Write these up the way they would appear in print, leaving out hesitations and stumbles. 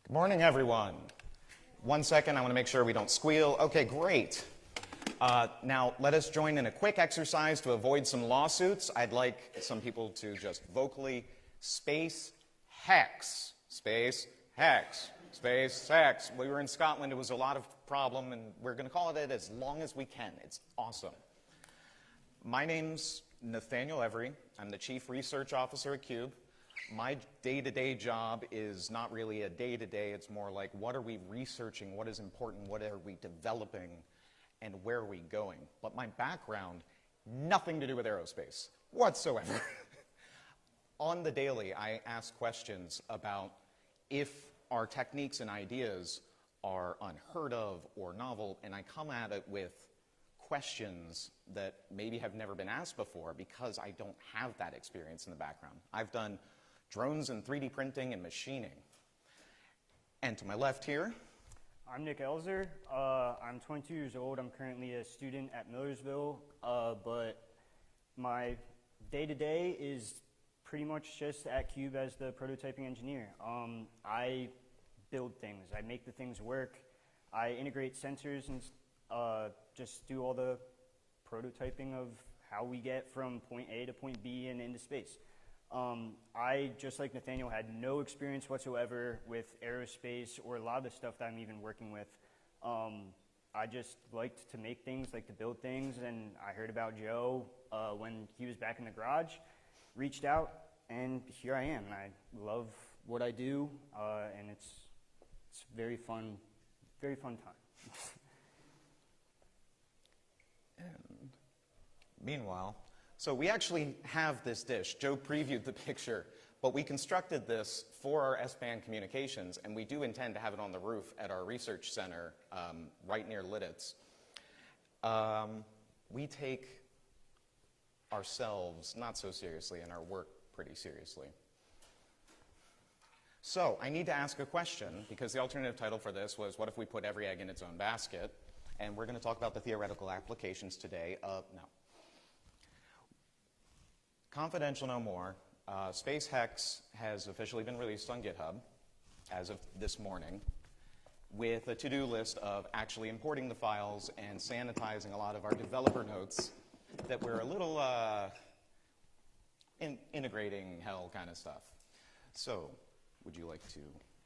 Good morning, everyone. 1 second, I want to make sure we don't squeal. Okay, great. Now, let us join in a quick exercise to avoid some lawsuits. I'd like some people to just vocally SpaceHeX. SpaceHeX. SpaceHeX. We were in Scotland. It was a lot of problem, and we're going to call it as long as we can. It's awesome. My name's Nathaniel Evry. I'm the Chief Research Officer at CUBE. My day-to-day job is not really a day-to-day. It's more like, what are we researching? What is important? What are we developing? And where are we going? But my background, nothing to do with aerospace whatsoever. On the daily, I ask questions about if our techniques and ideas are unheard of or novel, and I come at it with questions that maybe have never been asked before because I don't have that experience in the background. I've done drones and 3D printing and machining. And to my left here, I'm Nick Elzer. I'm 22 years old. I'm currently a student at Millersville, but my day-to-day is pretty much just at CUBE as the prototyping engineer. I build things. I make the things work. I integrate sensors and just do all the prototyping of how we get from point A to point B and into space. I, just like Nathaniel, had no experience whatsoever with aerospace or a lot of the stuff that I'm even working with. I just liked to make things, like to build things, and I heard about Joe when he was back in the garage, reached out, and here I am. And I love what I do, and it's very fun time. And meanwhile, so we actually have this dish. Joe previewed the picture, but we constructed this for our S-band communications, and we do intend to have it on the roof at our research center right near Lidditz. We take ourselves not so seriously and our work pretty seriously. So I need to ask a question, because the alternative title for this was, what if we put every egg in its own basket? And we're going to talk about the theoretical applications today of, no. Confidential no more. SpaceHeX has officially been released on GitHub as of this morning with a to-do list of actually importing the files and sanitizing a lot of our developer notes that we're a little integrating hell kind of stuff. So would you like to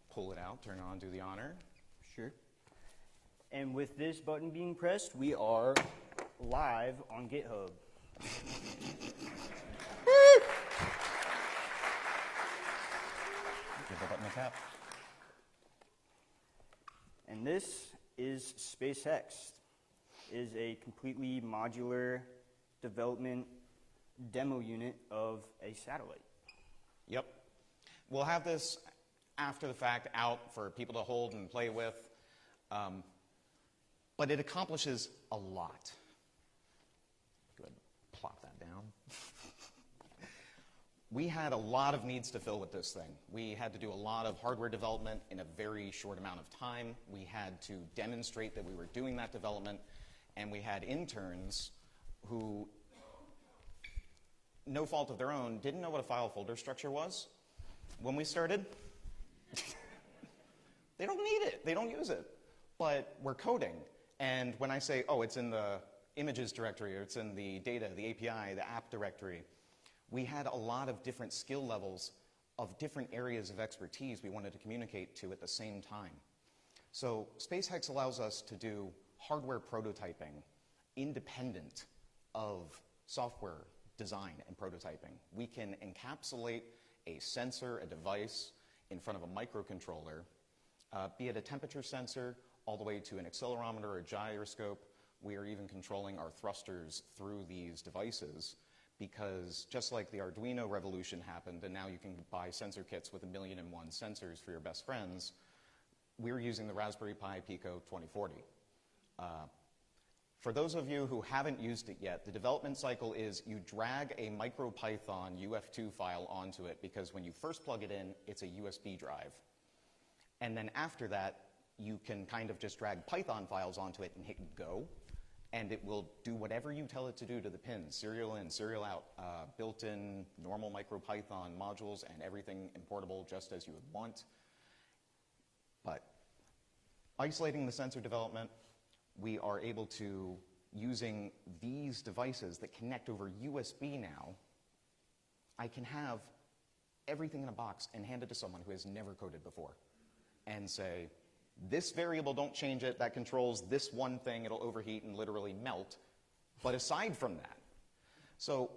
pull it out, turn it on, do the honor? Sure. And with this button being pressed, we are live on GitHub. Give the button a tap. And this is SpaceHeX. It is a completely modular development demo unit of a satellite. Yep. We'll have this after the fact out for people to hold and play with, but it accomplishes a lot. Go ahead and plop that down. We had a lot of needs to fill with this thing. We had to do a lot of hardware development in a very short amount of time. We had to demonstrate that we were doing that development, and we had interns who, no fault of their own, didn't know what a file folder structure was. When we started, they don't need it. They don't use it. But we're coding. And when I say, oh, it's in the images directory, or it's in the data, the API, the app directory, we had a lot of different skill levels of different areas of expertise we wanted to communicate to at the same time. So SpaceHeX allows us to do hardware prototyping independent of software design and prototyping. We can encapsulate a sensor, a device, in front of a microcontroller, be it a temperature sensor all the way to an accelerometer or a gyroscope. We are even controlling our thrusters through these devices, because just like the Arduino revolution happened, and now you can buy sensor kits with 1,000,001 sensors for your best friends, we're using the Raspberry Pi Pico 2040. For those of you who haven't used it yet, the development cycle is you drag a MicroPython UF2 file onto it, because when you first plug it in, it's a USB drive. And then after that, you can kind of just drag Python files onto it and hit go, and it will do whatever you tell it to do to the pins, serial in, serial out, built-in normal MicroPython modules, and everything importable just as you would want. Isolating the sensor development, we are able to, using these devices that connect over USB now, I can have everything in a box and hand it to someone who has never coded before and say, this variable, don't change it, that controls this one thing, it'll overheat and literally melt. But aside from that, so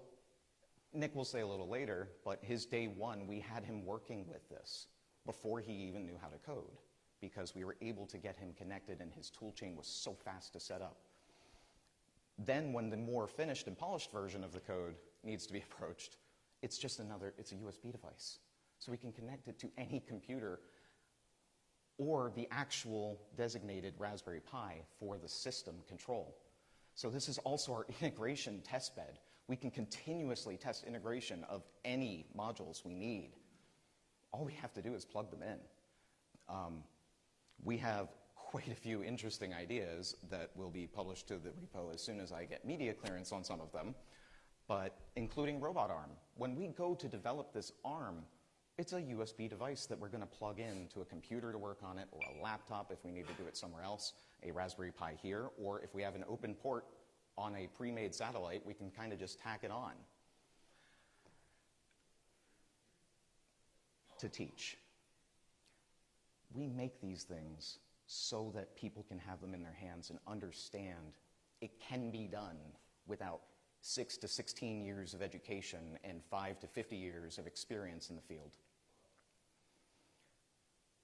Nick will say a little later, but his day one, we had him working with this before he even knew how to code, because we were able to get him connected and his tool chain was so fast to set up. Then when the more finished and polished version of the code needs to be approached, it's just it's a USB device. So we can connect it to any computer or the actual designated Raspberry Pi for the system control. So this is also our integration test bed. We can continuously test integration of any modules we need. All we have to do is plug them in. We have quite a few interesting ideas that will be published to the repo as soon as I get media clearance on some of them, but including robot arm. When we go to develop this arm, it's a USB device that we're going to plug in to a computer to work on it, or a laptop if we need to do it somewhere else, a Raspberry Pi here, or if we have an open port on a pre-made satellite, we can kind of just tack it on to teach. We make these things so that people can have them in their hands and understand it can be done without 6 to 16 years of education and 5 to 50 years of experience in the field.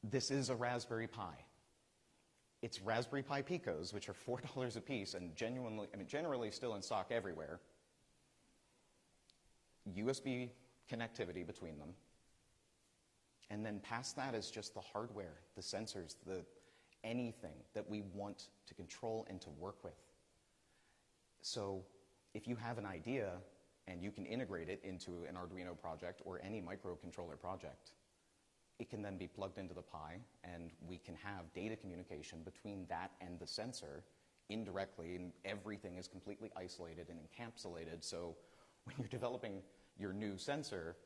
This is a Raspberry Pi. It's Raspberry Pi Picos, which are $4 a piece and generally still in stock everywhere. USB connectivity between them. And then past that is just the hardware, the sensors, anything that we want to control and to work with. So if you have an idea and you can integrate it into an Arduino project or any microcontroller project, it can then be plugged into the Pi, and we can have data communication between that and the sensor indirectly, and everything is completely isolated and encapsulated. So when you're developing your new sensor,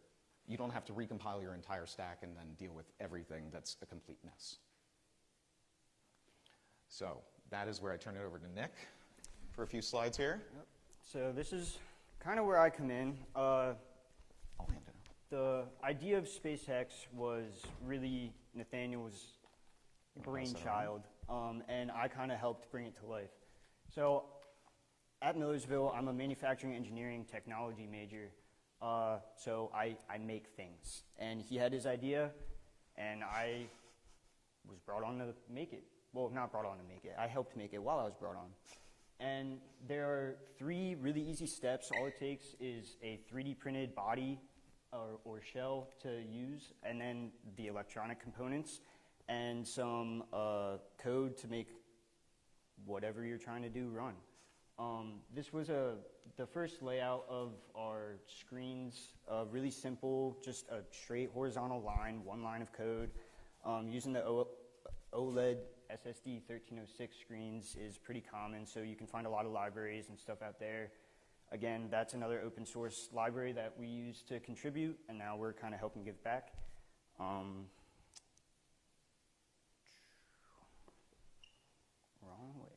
you don't have to recompile your entire stack and then deal with everything that's a complete mess. So that is where I turn it over to Nick for a few slides here. Yep. So this is kind of where I come in. I'll hand it over. The idea of SpaceHeX was really Nathaniel's brainchild, and I kind of helped bring it to life. So at Millersville, I'm a manufacturing engineering technology major, so I make things. And he had his idea, and I was brought on to make it. Well, not brought on to make it. I helped make it while I was brought on. And there are 3 really easy steps. All it takes is a 3D printed body or shell to use, and then the electronic components, and some code to make whatever you're trying to do run. This was the first layout of our screens, really simple, just a straight horizontal line, 1 line of code. Using the OLED SSD 1306 screens is pretty common, so you can find a lot of libraries and stuff out there. Again, that's another open source library that we use to contribute, and now we're kind of helping give back. Wrong way.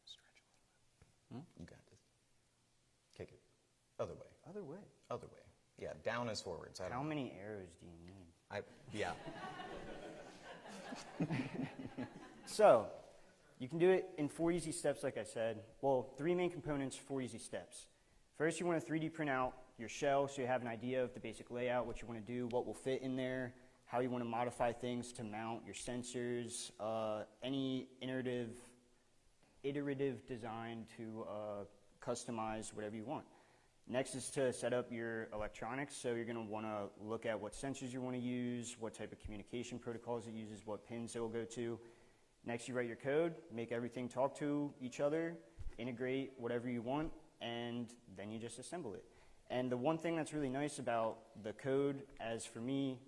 Stretch a little bit. You got this. Kick it. Other way. Other way. Other way. Yeah, down is forwards. How many arrows do you need? Yeah. So, you can do it in 4 easy steps, like I said. Well, 3 main components, 4 easy steps. First, you want to 3D print out your shell so you have an idea of the basic layout, what you want to do, what will fit in there, how you want to modify things to mount your sensors, any iterative design to customize whatever you want. Next is to set up your electronics. So you're going to want to look at what sensors you want to use, what type of communication protocols it uses, what pins it will go to. Next, you write your code, make everything talk to each other, integrate whatever you want, and then you just assemble it. And the one thing that's really nice about the code, as for me,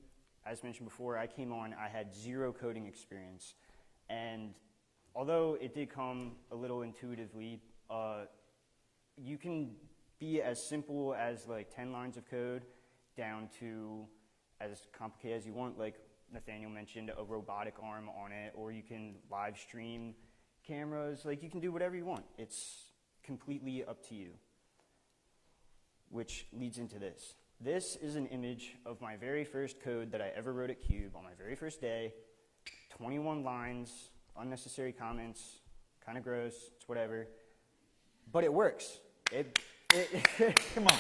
as mentioned before, I came on, I had 0 coding experience. And although it did come a little intuitively, you can be as simple as like 10 lines of code down to as complicated as you want. Like Nathaniel mentioned, a robotic arm on it, or you can live stream cameras. Like, you can do whatever you want. It's completely up to you. Which leads into this. This is an image of my very first code that I ever wrote at Cube on my very first day. 21 lines, unnecessary comments, kind of gross, it's whatever. But it works. Come on.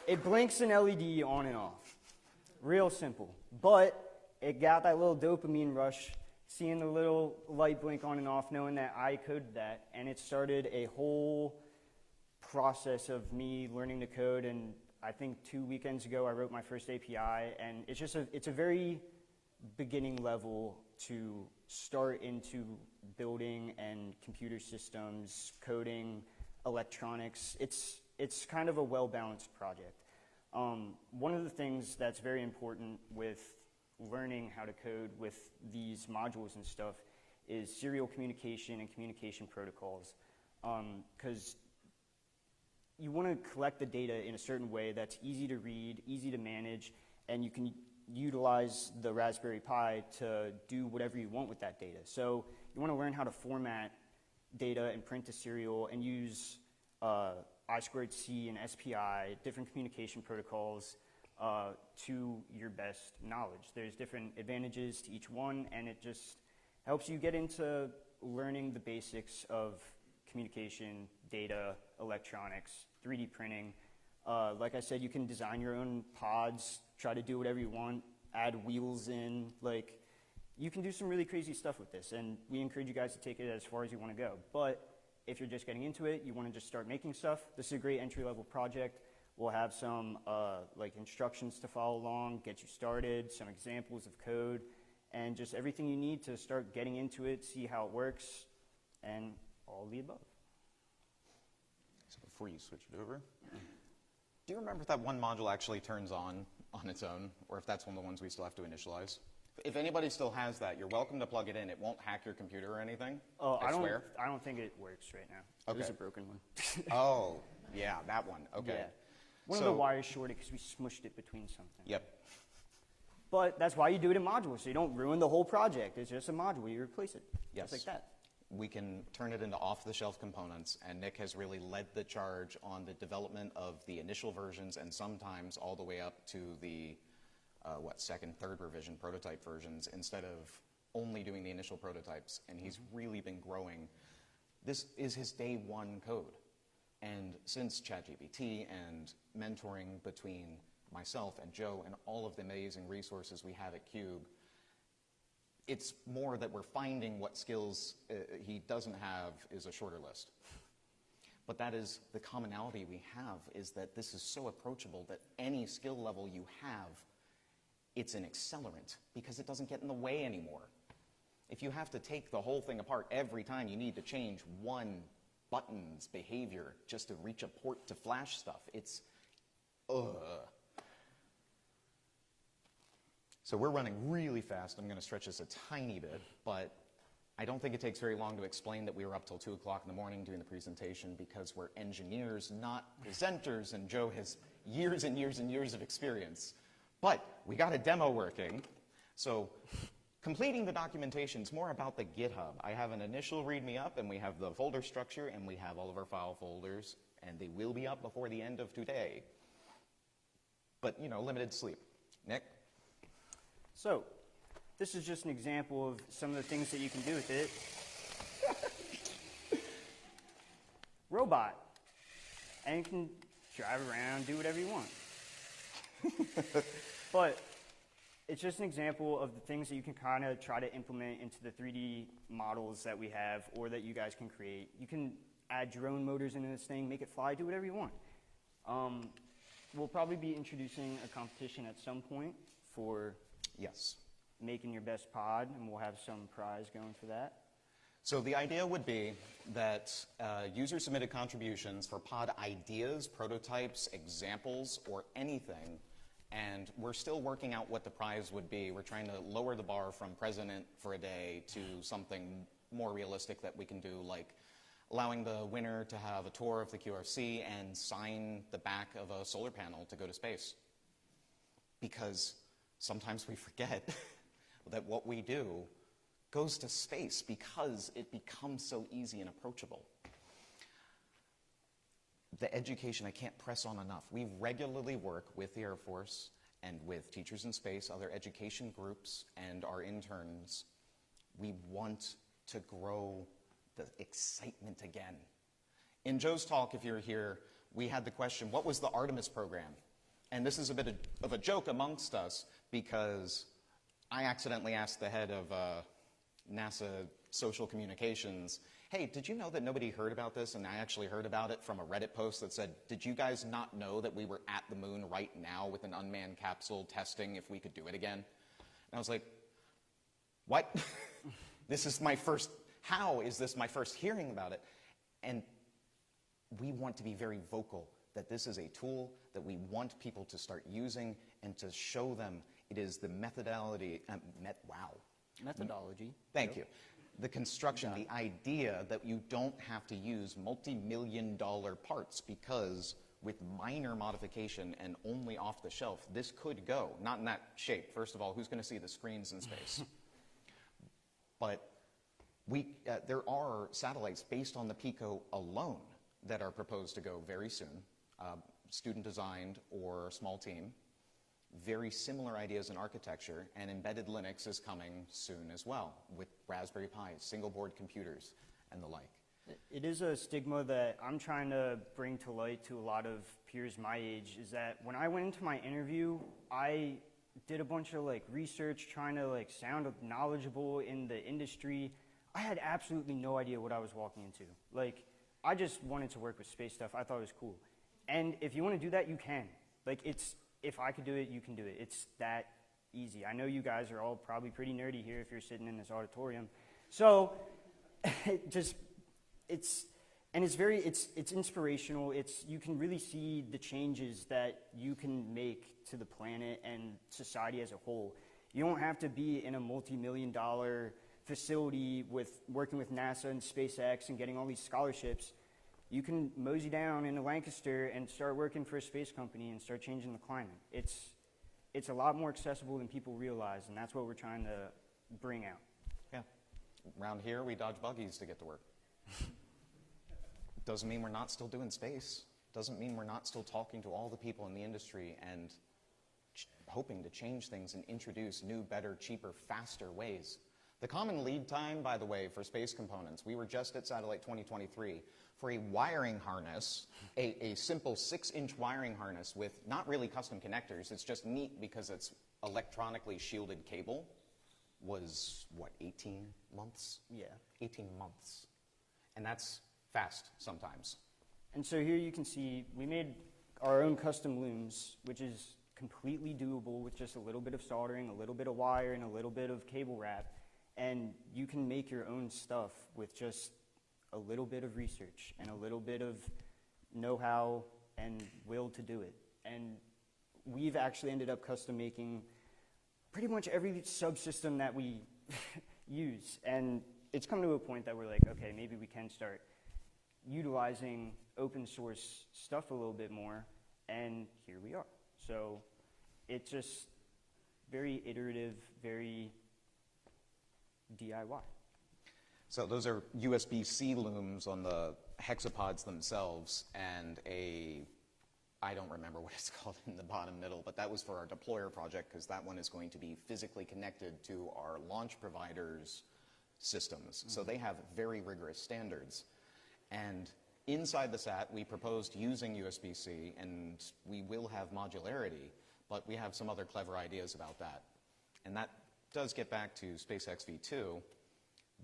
It blinks an LED on and off. Real simple. But it got that little dopamine rush, seeing the little light blink on and off, knowing that I coded that, and it started a whole process of me learning to code. And I think 2 weekends ago I wrote my first API, and it's a very beginning level to start into building and computer systems, coding, electronics. It's kind of a well-balanced project. One of the things that's very important with learning how to code with these modules and stuff is serial communication and communication protocols, because you want to collect the data in a certain way that's easy to read, easy to manage, and you can utilize the Raspberry Pi to do whatever you want with that data. So you want to learn how to format data and print to serial and use I2C and SPI, different communication protocols, to your best knowledge. There's different advantages to each one, and it just helps you get into learning the basics of communication, data, electronics, 3D printing. Like I said, you can design your own pods, try to do whatever you want, add wheels in. Like, you can do some really crazy stuff with this, and we encourage you guys to take it as far as you want to go. But if you're just getting into it, you want to just start making stuff, this is a great entry-level project. We'll have some like instructions to follow along, get you started, some examples of code, and just everything you need to start getting into it, see how it works, and all of the above. So before you switch it over, do you remember if that one module actually turns on its own, or if that's one of the ones we still have to initialize? If anybody still has that, you're welcome to plug it in. It won't hack your computer or anything. Oh, I swear. I don't think it works right now. Okay. It was a broken one. Oh, yeah, that one. Okay. Yeah. One of the wires shorted because we smushed it between something. Yep. But that's why you do it in modules, so you don't ruin the whole project. It's just a module. You replace it. Yes. Just like that. We can turn it into off-the-shelf components, and Nick has really led the charge on the development of the initial versions and sometimes all the way up to the second, third revision prototype versions instead of only doing the initial prototypes, and he's really been growing. This is his day one code. And since ChatGPT and mentoring between myself and Joe and all of the amazing resources we have at Cube, it's more that we're finding what skills he doesn't have is a shorter list. But that is the commonality we have, is that this is so approachable that any skill level you have, it's an accelerant because it doesn't get in the way anymore. If you have to take the whole thing apart every time you need to change one button's behavior just to reach a port to flash stuff, it's So we're running really fast. I'm going to stretch this a tiny bit, but I don't think it takes very long to explain that we were up till 2 o'clock in the morning doing the presentation because we're engineers, not presenters, and Joe has years and years and years of experience. But we got a demo working, so completing the documentation is more about the GitHub. I have an initial README up, and we have the folder structure, and we have all of our file folders, and they will be up before the end of today. But, you know, limited sleep. Nick? So, this is just an example of some of the things that you can do with it. Robot. And you can drive around, do whatever you want. But it's just an example of the things that you can kind of try to implement into the 3D models that we have or that you guys can create. You can add drone motors into this thing, make it fly, do whatever you want. We'll probably be introducing a competition at some point for making your best pod, and we'll have some prize going for that. So the idea would be that user-submitted contributions for pod ideas, prototypes, examples, or anything, and we're still working out what the prize would be. We're trying to lower the bar from president for a day to something more realistic that we can do, like allowing the winner to have a tour of the QRC and sign the back of a solar panel to go to space. because sometimes we forget that what we do goes to space because it becomes so easy and approachable. The education I can't press on enough. We regularly work with the Air Force and with Teachers in Space, other education groups, and our interns. We want to grow the excitement again. In Joe's talk, if you're here, we had the question, what was the Artemis program? And this is a bit of a joke amongst us because I accidentally asked the head of NASA social communications, hey, did you know that nobody heard about this? And I actually heard about it from a Reddit post that said, did you guys not know that we were at the moon right now with an unmanned capsule testing if we could do it again? And I was like, what? This is my first, how is this my first hearing about it? And we want to be very vocal that this is a tool that we want people to start using and to show them it is the methodology, Methodology. Thank you. The construction, the idea that you don't have to use multi-million-dollar parts because with minor modification and only off the shelf, this could go. Not in that shape. First of all, who's going to see the screens in space? But there are satellites based on the Pico alone that are proposed to go very soon, student-designed or small team. Very similar ideas in architecture, and embedded Linux is coming soon as well with Raspberry Pis, single-board computers, and the like. It is a stigma that I'm trying to bring to light to a lot of peers my age, is that when I went into my interview, I did a bunch of research trying to sound knowledgeable in the industry. I had absolutely no idea what I was walking into. I just wanted to work with space stuff. I thought it was cool. And if you want to do that, you can. If I could do it, you can do it. It's that easy. I know you guys are all probably pretty nerdy here if you're sitting in this auditorium. So it's inspirational. You can really see the changes that you can make to the planet and society as a whole. You don't have to be in a multi-million-dollar facility working with NASA and SpaceX and getting all these scholarships. You can mosey down into Lancaster and start working for a space company and start changing the climate. It's a lot more accessible than people realize, and that's what we're trying to bring out. Yeah. Around here, we dodge buggies to get to work. Doesn't mean we're not still doing space. Doesn't mean we're not still talking to all the people in the industry and hoping to change things and introduce new, better, cheaper, faster ways. The common lead time, by the way, for space components, we were just at Satellite 2023, for a wiring harness, a simple 6-inch wiring harness with not really custom connectors, it's just neat because it's electronically shielded cable, was, what, 18 months? Yeah. 18 months. And that's fast sometimes. And so here you can see we made our own custom looms, which is completely doable with just a little bit of soldering, a little bit of wire, and a little bit of cable wrap. And you can make your own stuff with just a little bit of research and a little bit of know-how and will to do it. And we've actually ended up custom making pretty much every subsystem that we use. And it's come to a point that we're like, okay, maybe we can start utilizing open source stuff a little bit more, and here we are. So it's just very iterative, very DIY. So those are USB-C looms on the hexapods themselves, and I don't remember what it's called in the bottom middle, but that was for our deployer project because that one is going to be physically connected to our launch providers' systems. Mm-hmm. So they have very rigorous standards. And inside the SAT, we proposed using USB-C, and we will have modularity, but we have some other clever ideas about that. And that does get back to SpaceX V2.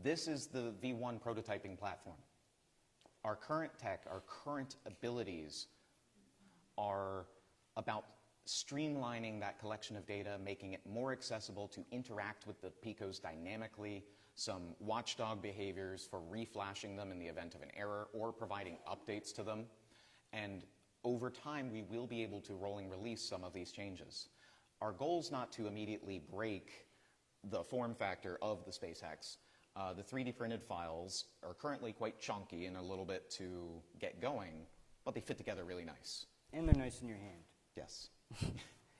This is the V1 prototyping platform. Our current tech, our current abilities are about streamlining that collection of data, making it more accessible to interact with the Picos dynamically, some watchdog behaviors for reflashing them in the event of an error or providing updates to them. And over time, we will be able to rolling release some of these changes. Our goal is not to immediately break the form factor of the SpaceHeX. The 3D printed files are currently quite chunky and a little bit to get going, but they fit together really nice. And they're nice in your hand. Yes.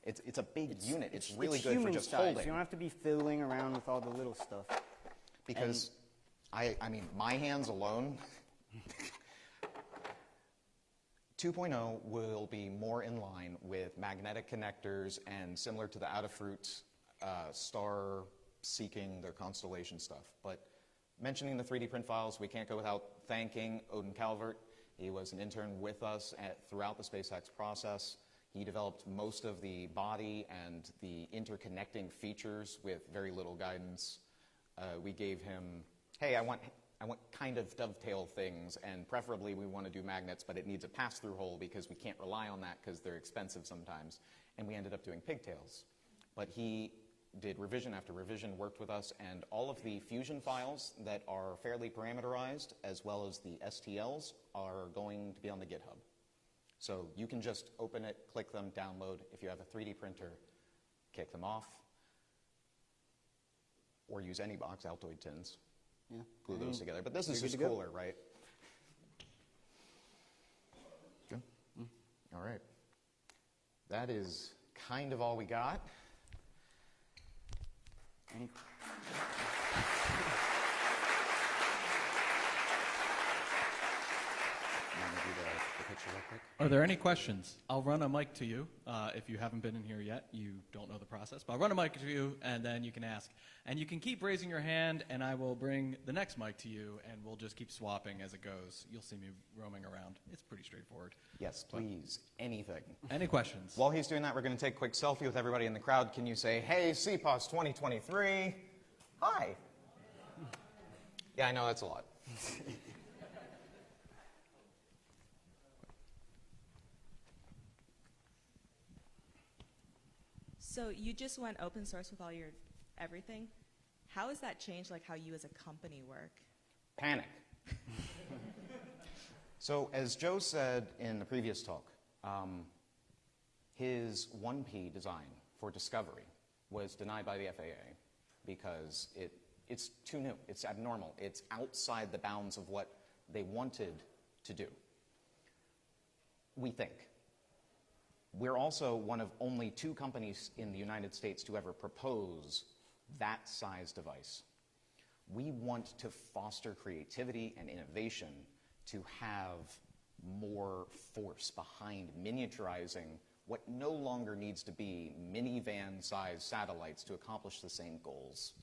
It's a big unit. It's really it's good for human just size. holding. You don't have to be fiddling around with all the little stuff. Because, I mean, my hands alone, 2.0 will be more in line with magnetic connectors and similar to the Adafruit star seeking their constellation stuff. But mentioning the 3D print files, we can't go without thanking Odin Calvert. He was an intern with us throughout the SpaceHeX process. He developed most of the body and the interconnecting features with very little guidance. We gave him, hey, I want kind of dovetail things, and preferably we want to do magnets, but it needs a pass-through hole because we can't rely on that because they're expensive sometimes. And we ended up doing pigtails. But he did revision after revision, worked with us, and all of the Fusion files that are fairly parameterized, as well as the STLs, are going to be on the GitHub. So you can just open it, click them, download. If you have a 3D printer, kick them off, or use any box Altoid tins. Yeah. Glue those together. But this is You're just good to go. cooler, right? Good. All right. That is kind of all we got. Any- You want to do the picture real quick? Are there any questions? I'll run a mic to you. If you haven't been in here yet, you don't know the process. But I'll run a mic to you, and then you can ask. And you can keep raising your hand, and I will bring the next mic to you, and we'll just keep swapping as it goes. You'll see me roaming around. It's pretty straightforward. Yes, please. Anything. Any questions? While he's doing that, we're going to take a quick selfie with everybody in the crowd. Can you say, hey, CPOS 2023, hi. Yeah, I know, that's a lot. So you just went open source with all your everything. How has that changed like how you as a company work? Panic. So as Joe said in the previous talk, his 1P design for Discovery was denied by the FAA because it's too new, it's abnormal, it's outside the bounds of what they wanted to do, we think. We're also one of only 2 companies in the United States to ever propose that size device. We want to foster creativity and innovation to have more force behind miniaturizing what no longer needs to be minivan-sized satellites to accomplish the same goals.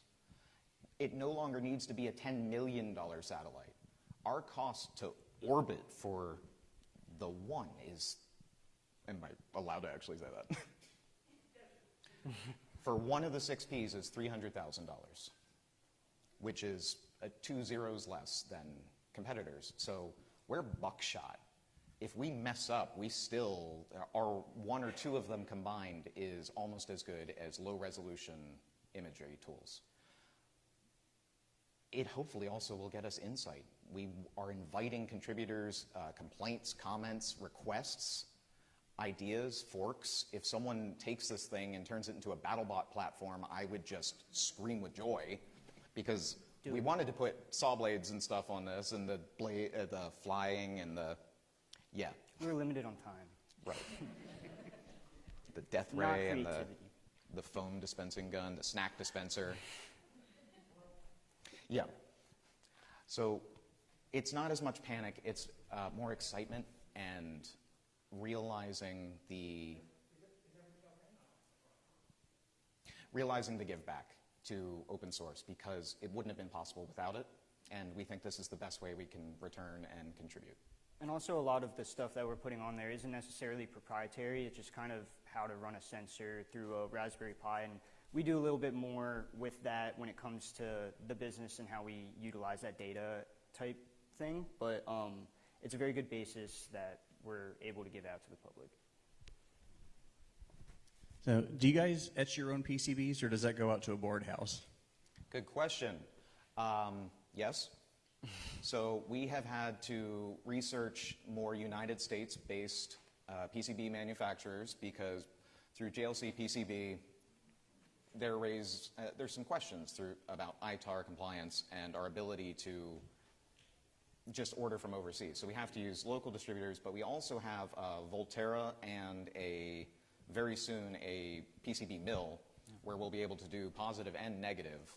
It no longer needs to be a $10 million satellite. Our cost to orbit for the one is, am I allowed to actually say that? For one of the 6Ps is $300,000, which is 2 zeros less than competitors. So we're buckshot. If we mess up, we still, our 1 or 2 of them combined is almost as good as low-resolution imagery tools. It hopefully also will get us insight. We are inviting contributors, complaints, comments, requests, ideas, forks. If someone takes this thing and turns it into a BattleBot platform, I would just scream with joy because we wanted to put saw blades and stuff on this and the flying and the, yeah. We were limited on time. Right. The death Not ray and creativity. the foam dispensing gun, the snack dispenser. Yeah. So it's not as much panic, it's more excitement and realizing the give back to open source because it wouldn't have been possible without it, and we think this is the best way we can return and contribute. And also a lot of the stuff that we're putting on there isn't necessarily proprietary. It's just kind of how to run a sensor through a Raspberry Pi. And we do a little bit more with that when it comes to the business and how we utilize that data type thing. But it's a very good basis that we're able to give out to the public. So do you guys etch your own PCBs, or does that go out to a board house? Good question. Yes. So we have had to research more United States-based PCB manufacturers because through JLC PCB, there's some questions about ITAR compliance and our ability to just order from overseas. So we have to use local distributors, but we also have Volterra and a very soon a PCB mill where we'll be able to do positive and negative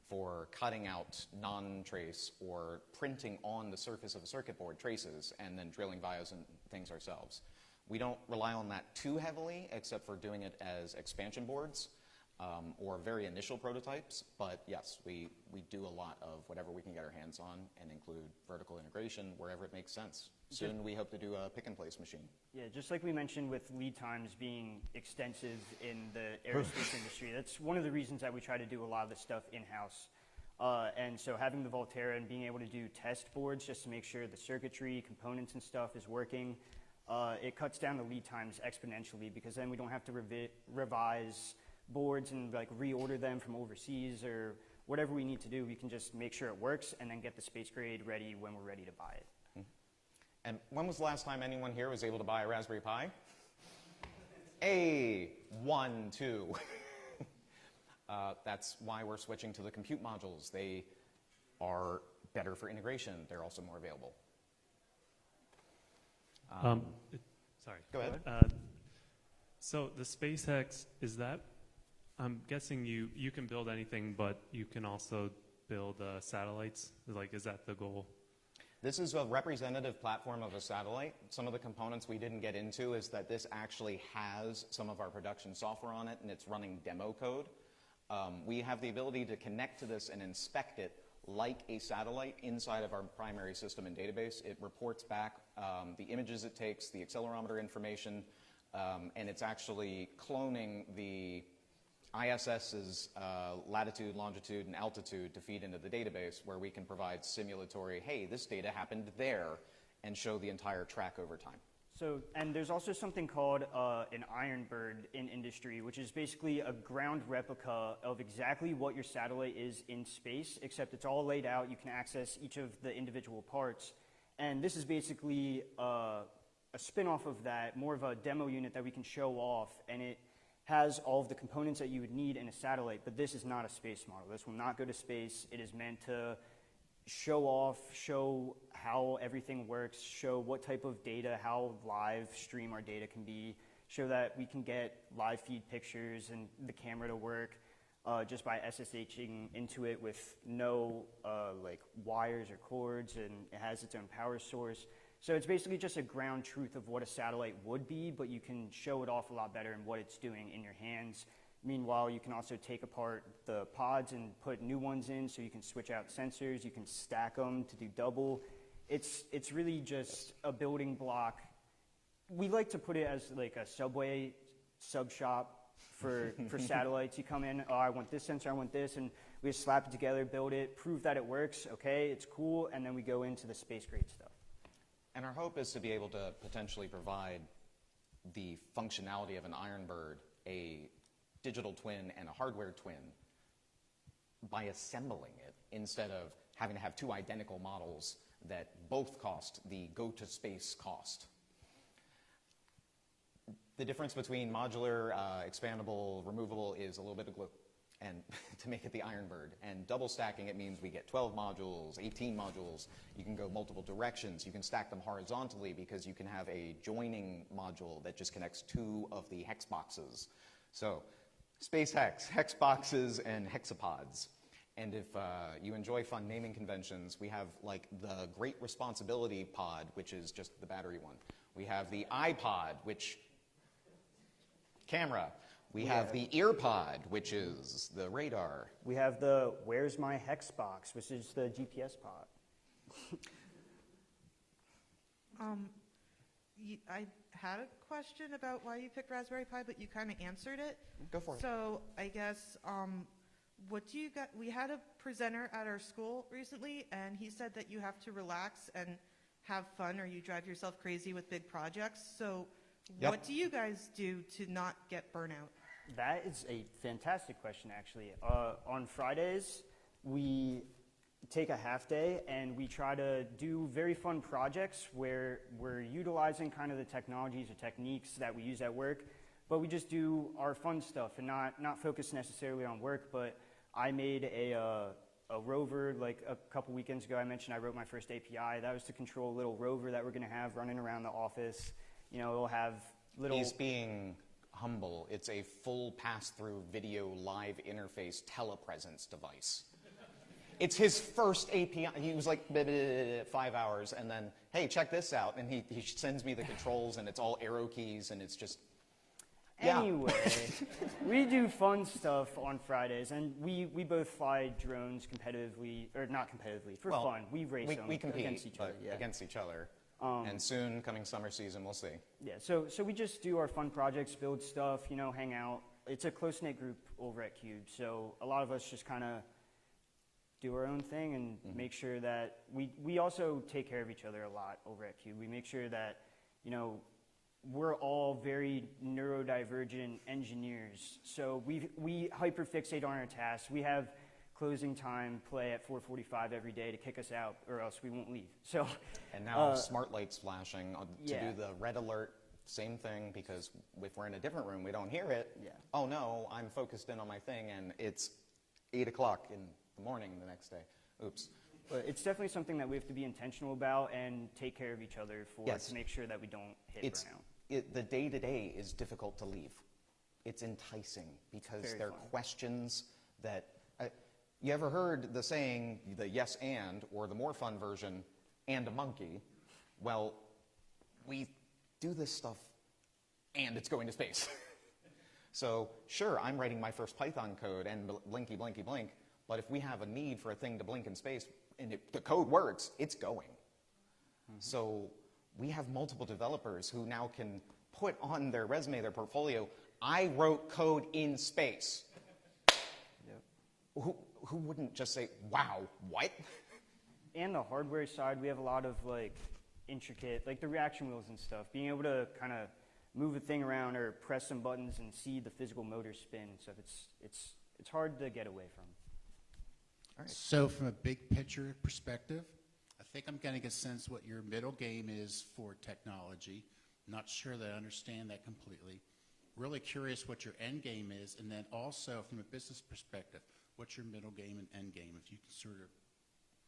for cutting out non-trace or printing on the surface of a circuit board traces and then drilling vias and things ourselves. We don't rely on that too heavily, except for doing it as expansion boards or very initial prototypes. But yes, we do a lot of whatever we can get our hands on and include vertical integration wherever it makes sense. Soon we hope to do a pick-and-place machine. Yeah, just like we mentioned with lead times being extensive in the aerospace industry, that's one of the reasons that we try to do a lot of this stuff in-house. And so having the Volterra and being able to do test boards just to make sure the circuitry, components and stuff is working, it cuts down the lead times exponentially, because then we don't have to revise boards and like reorder them from overseas or whatever we need to do. We can just make sure it works and then get the space grade ready when we're ready to buy it. And when was the last time anyone here was able to buy a Raspberry Pi? One, two. That's why we're switching to the compute modules. They are better for integration. They're also more available. Sorry. Go ahead. So the SpaceHeX, is that, I'm guessing you can build anything, but you can also build satellites? Like, is that the goal? This is a representative platform of a satellite. Some of the components we didn't get into is that this actually has some of our production software on it, and it's running demo code. We have the ability to connect to this and inspect it like a satellite inside of our primary system and database. It reports back the images it takes, the accelerometer information, and it's actually cloning the ISS's latitude, longitude, and altitude to feed into the database, where we can provide simulatory, hey, this data happened there, and show the entire track over time. So, and there's also something called an Iron Bird in industry, which is basically a ground replica of exactly what your satellite is in space, except it's all laid out. You can access each of the individual parts. And this is basically a spin-off of that, more of a demo unit that we can show off, and it has all of the components that you would need in a satellite, but this is not a space model. This will not go to space. It is meant to show off, show how everything works, show what type of data, how live stream our data can be, show that we can get live feed pictures and the camera to work just by SSHing into it with no like wires or cords, and it has its own power source. So it's basically just a ground truth of what a satellite would be, but you can show it off a lot better in what it's doing in your hands. Meanwhile, you can also take apart the pods and put new ones in, so you can switch out sensors, you can stack them to do double. It's really just a building block. We like to put it as like a Subway sub shop for satellites. You come in, oh, I want this sensor, I want this, and we just slap it together, build it, prove that it works, okay, it's cool, and then we go into the space grade stuff. And our hope is to be able to potentially provide the functionality of an Iron Bird, a digital twin and a hardware twin, by assembling it instead of having to have two identical models that both cost the go-to-space cost. The difference between modular, expandable, removable is a little bit of glue, and to make it the Iron Bird. And double stacking, it means we get 12 modules, 18 modules. You can go multiple directions. You can stack them horizontally because you can have a joining module that just connects two of the hex boxes. So SpaceHeX, hex boxes, and hexapods. And if you enjoy fun naming conventions, we have like the Great Responsibility Pod, which is just the battery one. We have the iPod, which camera. We have the EarPod, which is the radar. We have the Where's My Hex Box, which is the GPS pod. I had a question about why you picked Raspberry Pi, but you kind of answered it. Go for it. So I guess, what do you got? We had a presenter at our school recently, and he said that you have to relax and have fun, or you drive yourself crazy with big projects. So what do you guys do to not get burnout? That is a fantastic question, actually. On Fridays, we take a half day and we try to do very fun projects where we're utilizing kind of the technologies or techniques that we use at work, but we just do our fun stuff and not focus necessarily on work. But I made a rover like a couple weekends ago. I mentioned I wrote my first API. That was to control a little rover that we're going to have running around the office. You know, it'll have little... He's being humble. It's a full pass-through video live interface telepresence device. It's his first API. He was like, 5 hours, and then, hey, check this out. And he sends me the controls, and it's all arrow keys, and it's just, yeah. Anyway, we do fun stuff on Fridays, and we both fly drones competitively, or not competitively, for Well, fun. We race them we compete against each other. but Yeah. against each other. And soon, coming summer season, we'll see. Yeah, so we just do our fun projects, build stuff, hang out. It's a close-knit group over at Cube, so a lot of us just kind of do our own thing and make sure that we also take care of each other a lot over at Cube. We make sure that, we're all very neurodivergent engineers, so we hyperfixate on our tasks. We have closing time play at 4:45 every day to kick us out, or else we won't leave. So, And now smart lights flashing to yeah. do the red alert, same thing, because if we're in a different room, we don't hear it. Yeah. Oh no, I'm focused in on my thing, and it's 8 o'clock in the morning the next day. Oops. but it's definitely something that we have to be intentional about and take care of each other for Yes. to make sure that we don't hit burnout. The day-to-day is difficult to leave. It's enticing because Very there are fun. questions that... you ever heard the saying, the yes and, or the more fun version, and a monkey? Well, we do this stuff and it's going to space. So sure, I'm writing my first Python code and blinky, blinky, blink, but if we have a need for a thing to blink in space and the code works, it's going. So we have multiple developers who now can put on their resume, their portfolio, I wrote code in space. Yep. Who wouldn't just say, wow, what? And the hardware side, we have a lot of intricate, the reaction wheels and stuff. Being able to kind of move a thing around or press some buttons and see the physical motor spin and stuff. It's hard to get away from. All right. So from a big picture perspective, I think I'm getting a sense what your middle game is for technology. Not sure that I understand that completely. Really curious what your end game is, and then also from a business perspective, what's your middle game and end game? If you can sort of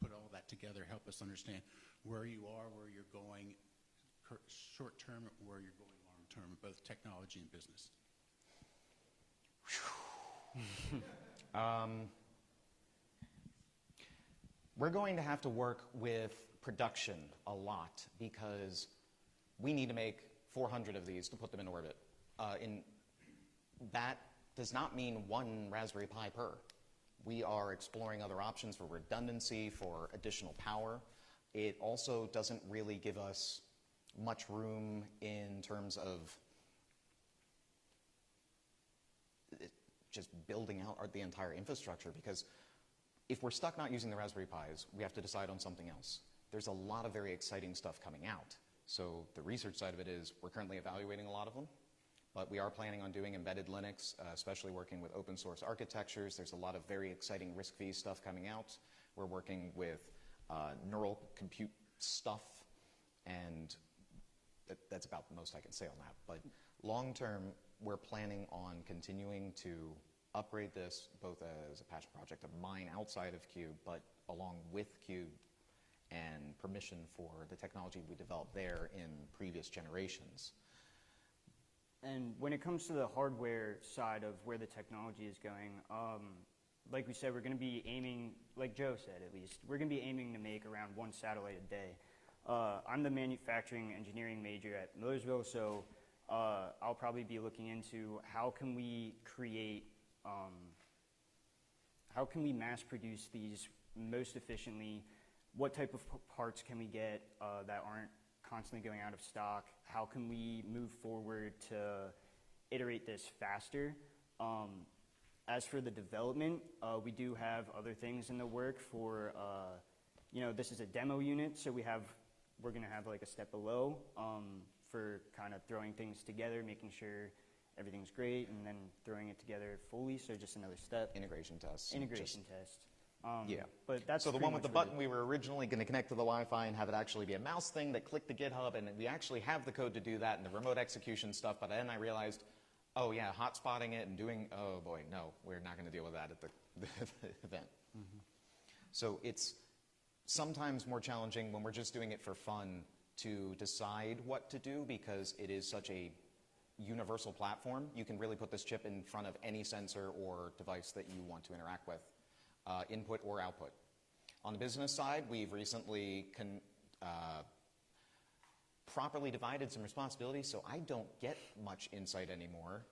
put all that together, help us understand where you are, where you're going, short term, where you're going long term, both technology and business. We're going to have to work with production a lot because we need to make 400 of these to put them in orbit. That does not mean one Raspberry Pi per. We are exploring other options for redundancy, for additional power. It also doesn't really give us much room in terms of just building out the entire infrastructure, because if we're stuck not using the Raspberry Pis, we have to decide on something else. There's a lot of very exciting stuff coming out. So the research side of it is we're currently evaluating a lot of them, but we are planning on doing embedded Linux, especially working with open source architectures. There's a lot of very exciting RISC-V stuff coming out. We're working with neural compute stuff, and that's about the most I can say on that. But long term, we're planning on continuing to upgrade this both as a passion project of mine outside of Cube, but along with Cube, and permission for the technology we developed there in previous generations. And when it comes to the hardware side of where the technology is going, like we said, we're going to be aiming, like Joe said at least, we're going to be aiming to make around one satellite a day. I'm the manufacturing engineering major at Millersville, so I'll probably be looking into how can we create, how can we mass produce these most efficiently. What type of parts can we get that aren't constantly going out of stock? How can we move forward to iterate this faster? As for the development, we do have other things in the work for, this is a demo unit, so we're going to have like a step below for kind of throwing things together, making sure everything's great, and then throwing it together fully, so just another step. Integration tests. Integration test. Yeah. But that's so the pretty one with the much what button, we were originally going to connect to the Wi-Fi and have it actually be a mouse thing that clicked to GitHub, and we actually have the code to do that and the remote execution stuff, but then I realized, oh yeah, hotspotting it and doing, oh boy, no, we're not going to deal with that at the event. Mm-hmm. So it's sometimes more challenging when we're just doing it for fun to decide what to do, because it is such a universal platform. You can really put this chip in front of any sensor or device that you want to interact with, input or output. On the business side, we've recently properly divided some responsibilities, so I don't get much insight anymore.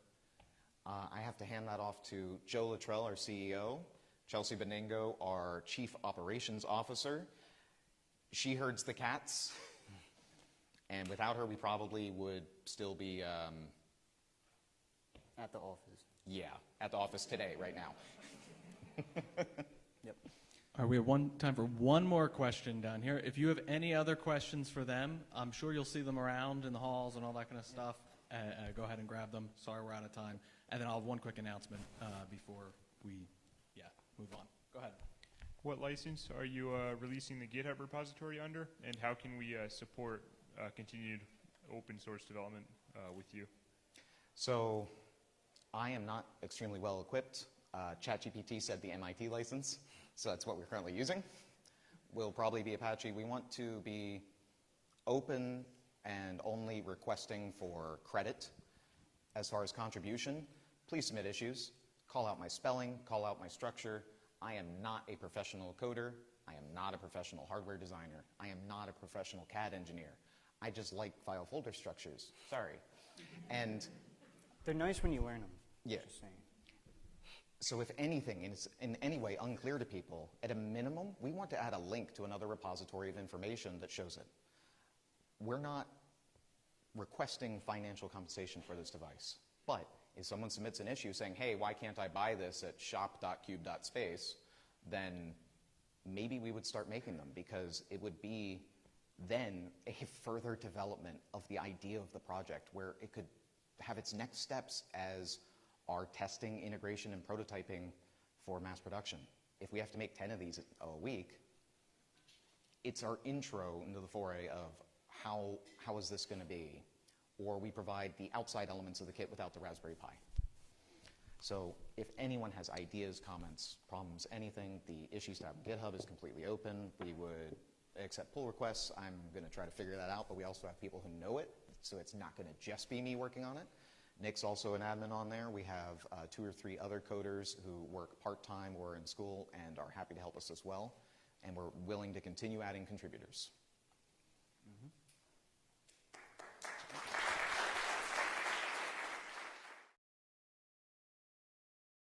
I have to hand that off to Joe Luttrell, our CEO, Chelsea Benengo, our Chief Operations Officer. She herds the cats, and without her, we probably would still be, At the office. yeah, at the office today, right now. Yep. All right, we have time for one more question down here. If you have any other questions for them, I'm sure you'll see them around in the halls and all that kind of stuff. Go ahead and grab them. Sorry, we're out of time. And then I'll have one quick announcement before we, move on. Go ahead. What license are you releasing the GitHub repository under, and how can we support continued open source development with you? So I am not extremely well equipped. ChatGPT said the MIT license, so that's what we're currently using. Will probably be Apache. We want to be open and only requesting for credit. As far as contribution, please submit issues. Call out my spelling, call out my structure. I am not a professional coder. I am not a professional hardware designer. I am not a professional CAD engineer. I just like file folder structures. Sorry. And They're nice when you learn them. yeah. Just saying. So if anything is in any way unclear to people, at a minimum, we want to add a link to another repository of information that shows it. We're not requesting financial compensation for this device. But if someone submits an issue saying, hey, why can't I buy this at shop.cube.space, then maybe we would start making them, because it would be then a further development of the idea of the project, where it could have its next steps as our testing, integration, and prototyping for mass production. If we have to make 10 of these a week, it's our intro into the foray of how is this going to be? Or we provide the outside elements of the kit without the Raspberry Pi. So if anyone has ideas, comments, problems, anything, the issues tab of GitHub is completely open. We would accept pull requests. I'm going to try to figure that out, but we also have people who know it, so it's not going to just be me working on it. Nick's also an admin on there. We have 2 or 3 other coders who work part-time or in school and are happy to help us as well. And we're willing to continue adding contributors. Mm-hmm.